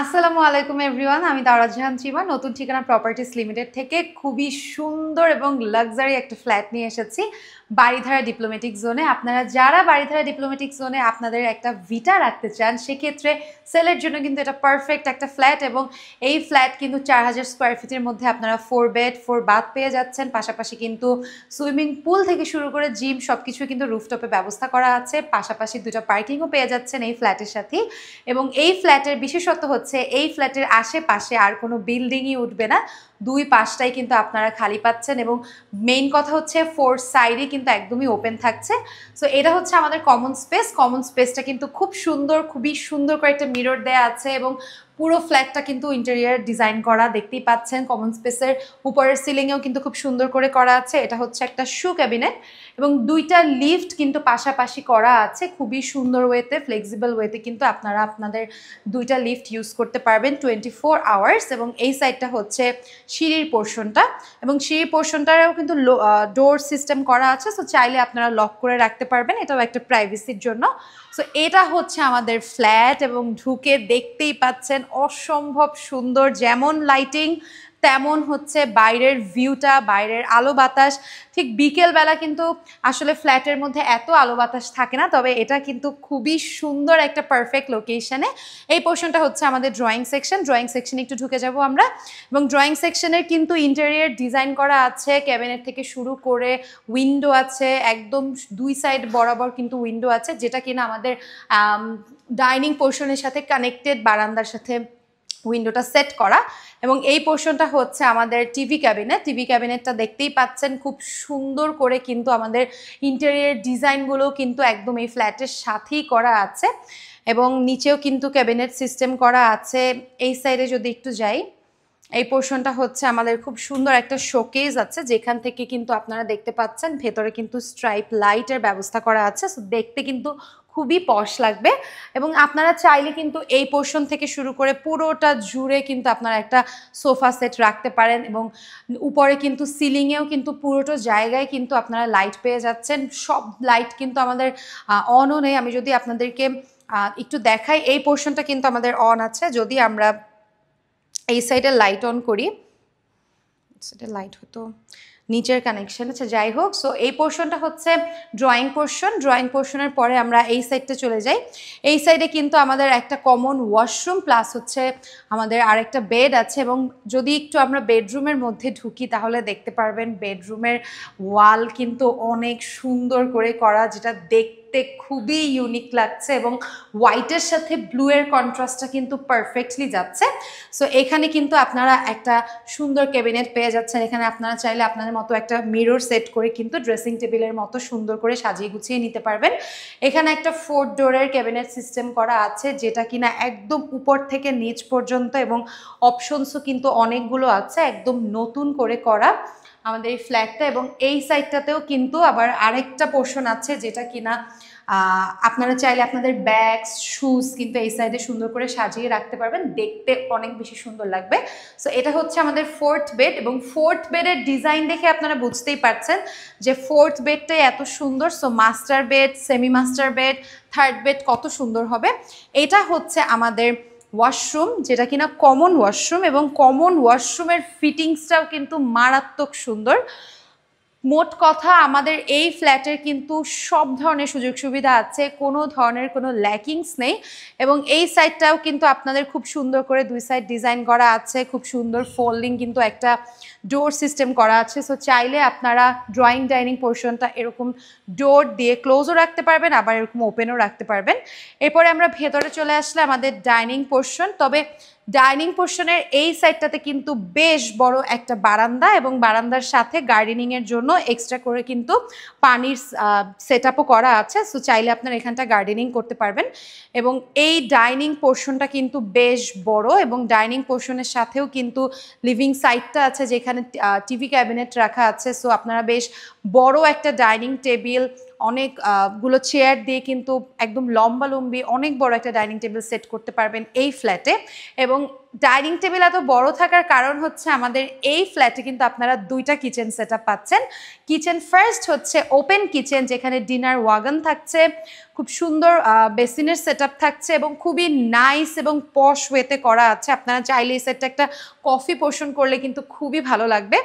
আসসালামু আলাইকুম এভরিওয়ান, আমি দাওরা জাহান চিমা নতুন ঠিকানা প্রপার্টিস লিমিটেড থেকে খুবই সুন্দর এবং লাক্সারি একটা ফ্ল্যাট নিয়ে এসেছি বাড়িধারা ডিপ্লোম্যাটিক জোনে। আপনারা যারা বাড়িধারা ডিপ্লোম্যাটিক জোনে আপনাদের একটা ভিটা রাখতে চান সেক্ষেত্রে সেলের জন্য কিন্তু এটা পারফেক্ট একটা ফ্ল্যাট। এবং এই ফ্ল্যাট কিন্তু 4000 স্কোয়ার ফিটের মধ্যে আপনারা 4 বেড 4 বাথ পেয়ে যাচ্ছেন। পাশাপাশি কিন্তু সুইমিং পুল থেকে শুরু করে জিম সব কিছু কিন্তু রুফটপে ব্যবস্থা করা আছে। পাশাপাশি 2টা পার্কিংও পেয়ে যাচ্ছেন এই ফ্ল্যাটের সাথে। এবং এই ফ্ল্যাটের বিশেষত্ব হচ্ছে এই ফ্ল্যাটের আশেপাশে আর কোনো বিল্ডিংই উঠবে না, দুই পাশটাই কিন্তু আপনারা খালি পাচ্ছেন। এবং মেইন কথা হচ্ছে 4 সাইডে কিন্তু একদমই ওপেন থাকছে। সো এটা হচ্ছে আমাদের কমন স্পেস। কমন স্পেসটা কিন্তু খুব সুন্দর, খুবই সুন্দর করে একটা মিরর দেয়া আছে এবং পুরো ফ্ল্যাটটা কিন্তু ইন্টেরিয়ার ডিজাইন করা দেখতেই পাচ্ছেন। কমন স্পেসের উপরের সিলিংয়েও কিন্তু খুব সুন্দর করে করা আছে। এটা হচ্ছে একটা শু ক্যাবিনেট এবং 2টা লিফট কিন্তু পাশাপাশি করা আছে খুবই সুন্দর ওয়েতে, ফ্লেক্সিবল ওয়েতে কিন্তু আপনারা আপনাদের 2টা লিফট ইউজ করতে পারবেন 24 আওয়ার্স। এবং এই সাইডটা হচ্ছে সিঁড়ির পোর্শনটা এবং সিঁড়ির পোর্শনটারও কিন্তু ডোর সিস্টেম করা আছে। সো চাইলে আপনারা লক করে রাখতে পারবেন, এটাও একটা প্রাইভেসির জন্য। সো এটা হচ্ছে আমাদের ফ্ল্যাট এবং ঢুকে দেখতেই পাচ্ছেন অসম্ভব সুন্দর, যেমন লাইটিং তেমন হচ্ছে বাইরের ভিউটা, বাইরের আলো বাতাস। ঠিক বিকেলবেলা কিন্তু আসলে ফ্ল্যাটের মধ্যে এত আলো বাতাস থাকে না, তবে এটা কিন্তু খুবই সুন্দর একটা পারফেক্ট লোকেশনে। এই পোর্শনটা হচ্ছে আমাদের ড্রয়িং সেকশন। ড্রয়িং সেকশনে একটু ঢুকে যাব আমরা। এবং ড্রয়িং সেকশনের কিন্তু ইন্টেরিয়ার ডিজাইন করা আছে, ক্যাবিনেট থেকে শুরু করে উইন্ডো আছে, একদম 2 সাইড বরাবর কিন্তু উইন্ডো আছে, যেটা কিনা আমাদের ডাইনিং পোর্শনের সাথে কানেক্টেড, বারান্দার সাথে উইন্ডোটা সেট করা। এবং এই পোর্শনটা হচ্ছে আমাদের টিভি ক্যাবিনেট। টিভি ক্যাবিনেটটা দেখতেই পাচ্ছেন খুব সুন্দর করে কিন্তু আমাদের ইন্টেরিয়ার ডিজাইনগুলো কিন্তু একদম এই ফ্ল্যাটের সাথেই করা আছে এবং নিচেও কিন্তু ক্যাবিনেট সিস্টেম করা আছে। এই সাইডে যদি একটু যাই, এই পোর্শনটা হচ্ছে আমাদের খুব সুন্দর একটা শোকেজ আছে, যেখান থেকে কিন্তু আপনারা দেখতে পাচ্ছেন ভেতরে কিন্তু স্ট্রাইপ লাইটের ব্যবস্থা করা আছে। সো দেখতে কিন্তু খুবই পশ লাগবে। এবং আপনারা চাইলে কিন্তু এই পোর্শন থেকে শুরু করে পুরোটা জুড়ে কিন্তু আপনারা একটা সোফা সেট রাখতে পারেন এবং উপরে কিন্তু সিলিংয়েও কিন্তু পুরোটা জায়গায় কিন্তু আপনারা লাইট পেয়ে যাচ্ছেন। সব লাইট কিন্তু আমাদের অনও নেই। আমি যদি আপনাদেরকে একটু দেখাই, এই পোর্শনটা কিন্তু আমাদের অন আছে। যদি আমরা এই সাইডে লাইট অন করি, সেটা লাইট হতো নিচের কানেকশন, আচ্ছা যাই হোক। সো এই পোর্শনটা হচ্ছে ড্রয়িং পোর্শন। ড্রয়িং পোর্শনের পরে আমরা এই সাইডটা চলে যাই। এই সাইডে কিন্তু আমাদের একটা কমন ওয়াশরুম প্লাস হচ্ছে আমাদের আরেকটা বেড আছে। এবং যদি একটু আমরা বেডরুমের মধ্যে ঢুকি তাহলে দেখতে পারবেন বেডরুমের ওয়াল কিন্তু অনেক সুন্দর করে করা, যেটা দেখতে খুবই ইউনিক লাগছে এবং হোয়াইটের সাথে ব্লু এর কন্ট্রাস্টটা কিন্তু পারফেক্টলি যাচ্ছে। সো এখানে কিন্তু আপনারা একটা সুন্দর ক্যাবিনেট পেয়ে যাচ্ছেন। এখানে আপনারা চাইলে আপনাদের মতো একটা মিরর সেট করে কিন্তু ড্রেসিং টেবিলের মতো সুন্দর করে সাজিয়ে গুছিয়ে নিতে পারবেন। এখানে একটা 4 ডোরের ক্যাবিনেট সিস্টেম করা আছে, যেটা কিনা একদম উপর থেকে নিচ পর্যন্ত এবং অপশনসও কিন্তু অনেকগুলো আছে, একদম নতুন করে করা আমাদের এই ফ্ল্যাটটা। এবং এই সাইডটাতেও কিন্তু আবার আরেকটা পোর্শন আছে, যেটা কিনা আপনারা চাইলে আপনাদের ব্যাগস শুজ কিন্তু এই সাইডে সুন্দর করে সাজিয়ে রাখতে পারবেন, দেখতে অনেক বেশি সুন্দর লাগবে। সো এটা হচ্ছে আমাদের 4th বেড এবং 4th বেডের ডিজাইন দেখে আপনারা বুঝতেই পারছেন যে 4th বেডটাই এত সুন্দর। So master bed, semi master bed, 3rd bed কত সুন্দর হবে। এটা হচ্ছে আমাদের ওয়াশরুম, যেটা কিনা কমন ওয়াশরুম এবং কমন ওয়াশরুমের ফিটিংসটাও কিন্তু মারাত্মক সুন্দর। মোট কথা আমাদের এই ফ্ল্যাটের কিন্তু সব ধরনের সুযোগ সুবিধা আছে, কোনো ধরনের কোনো ল্যাকিংস নেই। এবং এই সাইডটাও কিন্তু আপনাদের খুব সুন্দর করে 2 সাইড ডিজাইন করা আছে, খুব সুন্দর ফোল্ডিং কিন্তু একটা ডোর সিস্টেম করা আছে। সো চাইলে আপনারা ড্রয়িং ডাইনিং পোর্শনটা এরকম ডোর দিয়ে ক্লোজও রাখতে পারবেন, আবার এরকম ওপেনও রাখতে পারবেন। এরপরে আমরা ভেতরে চলে আসলে আমাদের ডাইনিং পোর্শন। তবে ডাইনিং পোর্শনের এই সাইডটাতে কিন্তু বেশ বড় একটা বারান্দা এবং বারান্দার সাথে গার্ডেনিংয়ের জন্য এক্সট্রা করে কিন্তু পানির সেটআপও করা আছে। সো চাইলে আপনারা এখানটা গার্ডেনিং করতে পারবেন। এবং এই ডাইনিং পোর্শনটা কিন্তু বেশ বড় এবং ডাইনিং পোর্শনের সাথেও কিন্তু লিভিং সাইডটা আছে, যেখানে টিভি ক্যাবিনেট রাখা আছে। সো আপনারা বেশ বড় একটা ডাইনিং টেবিল, অনেকগুলো চেয়ার দিয়ে কিন্তু একদম লম্বালম্বি অনেক বড় একটা ডাইনিং টেবিল সেট করতে পারবেন এই ফ্ল্যাটে। এবং ডাইনিং টেবিল এত বড় থাকার কারণ হচ্ছে আমাদের এই ফ্ল্যাটে কিন্তু আপনারা দুইটা কিচেন সেটআপ পাচ্ছেন। কিচেন ফার্স্ট হচ্ছে ওপেন কিচেন, যেখানে ডিনার ওয়াগন থাকছে, খুব সুন্দর বেসিনের সেটআপ থাকছে এবং খুবই নাইস এবং পশ ওয়েতে করা আছে। আপনারা চাইলে এই সেটটা একটা কফি পোর্শন করলে কিন্তু খুবই ভালো লাগবে।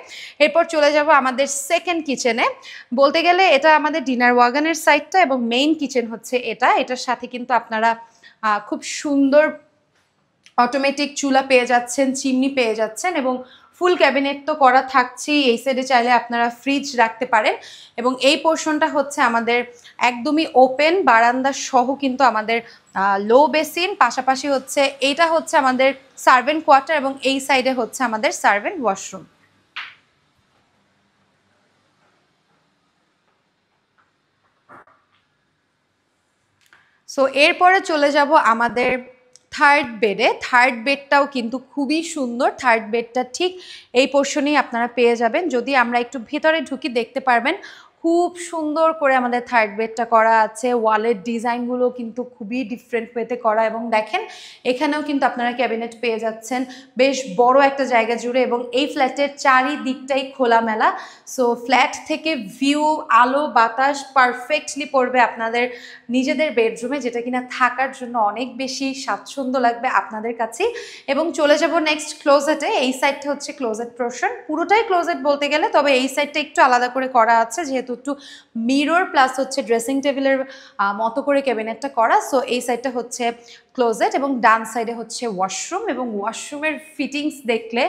এরপর চলে যাব আমাদের সেকেন্ড কিচেনে। বলতে গেলে এটা আমাদের ডিনার ওয়াগনের সাইডটা এবং মেইন কিচেন হচ্ছে এটার সাথে কিন্তু আপনারা খুব সুন্দর অটোমেটিক চুলা পেয়ে যাচ্ছেন, চিমনি পেয়ে যাচ্ছেন এবং ফুল ক্যাবিনেট তো করা থাকছেই। এই সাইডে চাইলে আপনারা ফ্রিজ রাখতে পারেন এবং এই পোর্শনটা হচ্ছে আমাদের একদমই ওপেন বারান্দা সহ কিন্তু আমাদের লো বেসিন, পাশাপাশি হচ্ছে এইটা হচ্ছে আমাদের সার্ভেন্ট কোয়ার্টার এবং এই সাইডে হচ্ছে আমাদের সার্ভেন্ট ওয়াশরুম। সো এরপরে চলে যাব আমাদের থার্ড বেডে। থার্ড বেডটাও কিন্তু খুবই সুন্দর। থার্ড বেডটা ঠিক এই পোর্শনেই আপনারা পেয়ে যাবেন। যদি আমরা একটু ভেতরে ঢুকি দেখতে পারবেন খুব সুন্দর করে আমাদের থার্ড বেডটা করা আছে। ওয়ালের ডিজাইনগুলো কিন্তু খুবই ডিফারেন্ট ওয়েতে করা এবং দেখেন এখানেও কিন্তু আপনারা ক্যাবিনেট পেয়ে যাচ্ছেন বেশ বড় একটা জায়গা জুড়ে এবং এই ফ্ল্যাটের চারিদিকটাই খোলামেলা। সো ফ্ল্যাট থেকে ভিউ, আলো বাতাস পারফেক্টলি পড়বে আপনাদের নিজেদের বেডরুমে, যেটা কিনা থাকার জন্য অনেক বেশি স্বাচ্ছন্দ্য লাগবে আপনাদের কাছে। এবং চলে যাব নেক্সট ক্লোজেটে। এই সাইডটা হচ্ছে ক্লোজেট পোর্শন, পুরোটাই ক্লোজেট বলতে গেলে, তবে এই সাইডটা একটু আলাদা করে করা আছে যেহেতু একটু মিরর প্লাস হচ্ছে ড্রেসিং টেবিলের মতো করে ক্যাবিনেটটা করা। সো এই সাইডটা হচ্ছে ক্লোজেট এবং ডান সাইডে হচ্ছে ওয়াশরুম এবং ওয়াশরুমের ফিটিংস দেখলে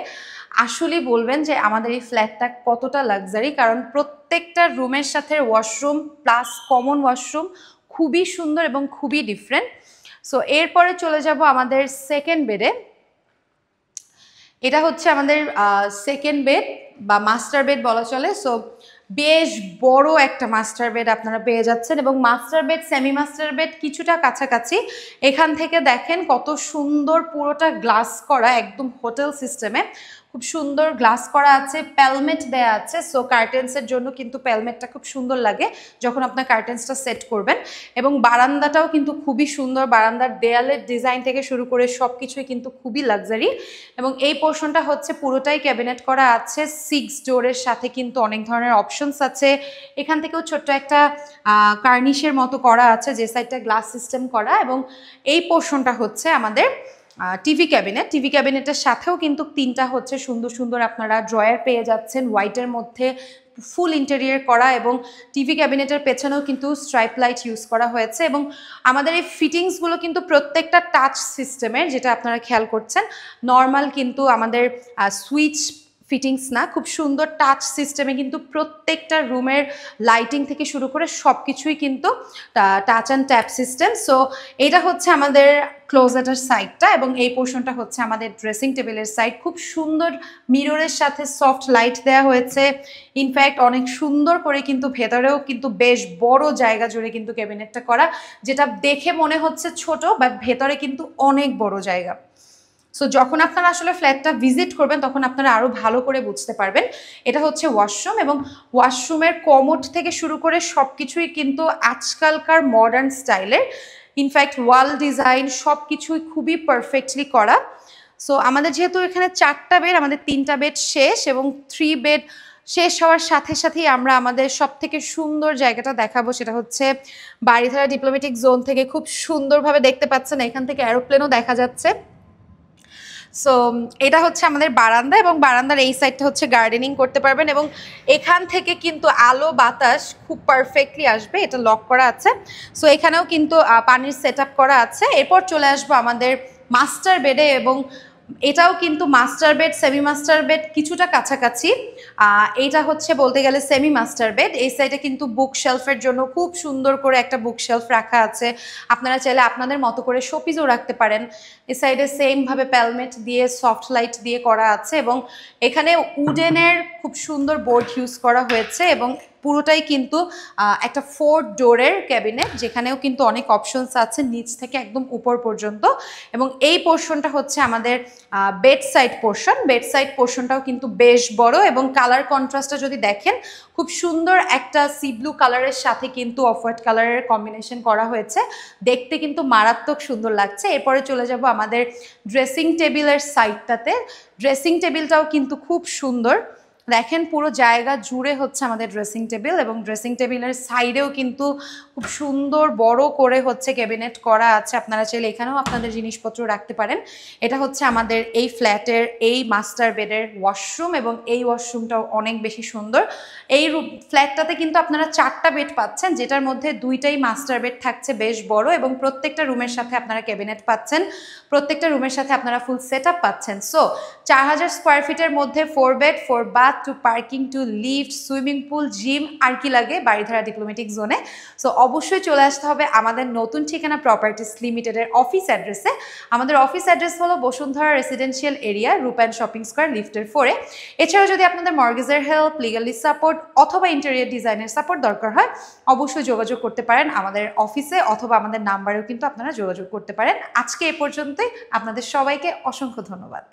আসলেই বলবেন যে আমাদের এই ফ্ল্যাটটা কতটা লাক্সারি, কারণ প্রত্যেকটা রুমের সাথে ওয়াশরুম প্লাস কমন ওয়াশরুম খুবই সুন্দর এবং খুবই ডিফারেন্ট। সো এরপরে চলে যাব আমাদের সেকেন্ড বেডে। এটা হচ্ছে আমাদের সেকেন্ড বেড বা মাস্টার বেড বলা চলে। সো বেশ বড় একটা মাস্টার বেড আপনারা পেয়ে যাচ্ছেন এবং master bed semi master bed কিছুটা কাছাকাছি। এখান থেকে দেখেন কত সুন্দর, পুরোটা গ্লাস করা, একদম হোটেল সিস্টেমে খুব সুন্দর গ্লাস করা আছে, প্যালমেট দেয়া আছে। সো কার্টেন্সের জন্য কিন্তু প্যালমেটটা খুব সুন্দর লাগে যখন আপনার কার্টেন্সটা সেট করবেন। এবং বারান্দাটাও কিন্তু খুবই সুন্দর, বারান্দার দেয়ালের ডিজাইন থেকে শুরু করে সব কিছুই কিন্তু খুবই লাক্সারি। এবং এই পোর্শনটা হচ্ছে পুরোটাই ক্যাবিনেট করা আছে 6 ডোরের সাথে, কিন্তু অনেক ধরনের অপশনস আছে। এখান থেকেও ছোট্ট একটা কার্নিশের মতো করা আছে যে সাইডটা গ্লাস সিস্টেম করা। এবং এই পোর্শনটা হচ্ছে আমাদের টিভি ক্যাবিনেট। টিভি ক্যাবিনেটের সাথেও কিন্তু 3টা হচ্ছে সুন্দর সুন্দর আপনারা ড্রয়ার পেয়ে যাচ্ছেন হোয়াইটের মধ্যে, ফুল ইন্টেরিয়ার করা। এবং টিভি ক্যাবিনেটের পেছনেও কিন্তু স্ট্রাইপ লাইট ইউজ করা হয়েছে। এবং আমাদের এই ফিটিংসগুলো কিন্তু প্রত্যেকটা টাচ সিস্টেমের, যেটা আপনারা খেয়াল করছেন, নর্মাল কিন্তু আমাদের সুইচ ফিটিংস না, খুব সুন্দর টাচ সিস্টেমে কিন্তু প্রত্যেকটা রুমের লাইটিং থেকে শুরু করে সব কিছুই কিন্তু touch and tap system. So এটা হচ্ছে আমাদের ক্লোজেটের সাইডটা এবং এই পোর্শনটা হচ্ছে আমাদের ড্রেসিং টেবিলের সাইড। খুব সুন্দর মিররের সাথে সফট লাইট দেওয়া হয়েছে। ইনফ্যাক্ট অনেক সুন্দর করে কিন্তু ভেতরেও কিন্তু বেশ বড় জায়গা জুড়ে কিন্তু ক্যাবিনেটটা করা, যেটা দেখে মনে হচ্ছে ছোট বাট ভেতরে কিন্তু অনেক বড় জায়গা। সো যখন আপনারা আসলে ফ্ল্যাটটা ভিজিট করবেন তখন আপনারা আরও ভালো করে বুঝতে পারবেন। এটা হচ্ছে ওয়াশরুম এবং ওয়াশরুমের কমোড থেকে শুরু করে সব কিছুই কিন্তু আজকালকার মডার্ন স্টাইলের। ইনফ্যাক্ট ওয়াল ডিজাইন সব কিছুই খুবই পারফেক্টলি করা। সো আমাদের যেহেতু এখানে 4টা বেড, আমাদের 3টা বেড শেষ এবং 3 বেড শেষ হওয়ার সাথে সাথেই আমরা আমাদের সব থেকে সুন্দর জায়গাটা দেখাবো। সেটা হচ্ছে বারিধারা ডিপ্লোম্যাটিক জোন থেকে খুব সুন্দরভাবে দেখতে পাচ্ছেন, এখান থেকে এরোপ্লেনও দেখা যাচ্ছে। সো এটা হচ্ছে আমাদের বারান্দা এবং বারান্দার এই সাইডটা হচ্ছে গার্ডেনিং করতে পারবেন এবং এখান থেকে কিন্তু আলো বাতাস খুব পারফেক্টলি আসবে। এটা লক করা আছে। সো এখানেও কিন্তু পানির সেট আপ করা আছে। এরপর চলে আসবো আমাদের মাস্টার বেডে এবং এটাও কিন্তু master bed semi master bed কিছুটা কাছাকাছি। এইটা হচ্ছে বলতে গেলে সেমি মাস্টার বেড। এই সাইডে কিন্তু বুক শেলফের জন্য খুব সুন্দর করে একটা বুক শেলফ রাখা আছে। আপনারা চাইলে আপনাদের মতো করে শোপিসও রাখতে পারেন। এই সাইডে সেমভাবে প্যালমেট দিয়ে সফট লাইট দিয়ে করা আছে এবং এখানে উডেনের খুব সুন্দর বোর্ড ইউজ করা হয়েছে এবং পুরোটাই কিন্তু একটা 4 ডোরের ক্যাবিনেট, যেখানেও কিন্তু অনেক অপশনস আছে নিচ থেকে একদম উপর পর্যন্ত। এবং এই পোর্শনটা হচ্ছে আমাদের বেড সাইড পোর্শনটাও কিন্তু বেশ বড়, এবং কালার কন্ট্রাস্টটা যদি দেখেন খুব সুন্দর একটা সি ব্লু কালারের সাথে কিন্তু অফ হোয়াইট কালারের কম্বিনেশন করা হয়েছে, দেখতে কিন্তু মারাত্মক সুন্দর লাগছে। এরপরে চলে যাব আমাদের ড্রেসিং টেবিলের সাইডটাতে। ড্রেসিং টেবিলটাও কিন্তু খুব সুন্দর, দেখেন পুরো জায়গা জুড়ে হচ্ছে আমাদের ড্রেসিং টেবিল, এবং ড্রেসিং টেবিলের সাইডেও কিন্তু খুব সুন্দর বড় করে হচ্ছে ক্যাবিনেট করা আছে। আপনারা চাইলে এখানেও আপনাদের জিনিসপত্র রাখতে পারেন। এটা হচ্ছে আমাদের এই ফ্ল্যাটের এই মাস্টার বেডের ওয়াশরুম, এবং এই ওয়াশরুমটাও অনেক বেশি সুন্দর। এই ফ্ল্যাটটাতে কিন্তু আপনারা 4টা বেড পাচ্ছেন, যেটার মধ্যে 2টাই মাস্টার বেড থাকছে বেশ বড়, এবং প্রত্যেকটা রুমের সাথে আপনারা ক্যাবিনেট পাচ্ছেন, প্রত্যেকটা রুমের সাথে আপনারা ফুল সেট আপ পাচ্ছেন। সো 4000 স্কোয়ার ফিটের মধ্যে 4 bed, 4 bath, two parking, two lift, swimming pool, gym, আর কি লাগে বাড়িধারা ডিপ্লোম্যাটিক জোনে। সো অবশ্যই চলে আসতে হবে আমাদের নতুন ঠিকানা প্রপার্টিস লিমিটেডের অফিস অ্যাড্রেসে। আমাদের অফিস অ্যাড্রেস হলো বসুন্ধরা রেসিডেন্সিয়াল এরিয়া, রূপায়ণ শপিং স্কোয়ার, লিফটের 4-এ। এছাড়াও যদি আপনাদের মর্গেজের হেল্প, লিগালি সাপোর্ট অথবা ইন্টেরিয়র ডিজাইনের সাপোর্ট দরকার হয়, অবশ্যই যোগাযোগ করতে পারেন আমাদের অফিসে, অথবা আমাদের নাম্বারেও কিন্তু আপনারা যোগাযোগ করতে পারেন। আজকে এ পর্যন্তই, আপনাদের সবাইকে অসংখ্য ধন্যবাদ।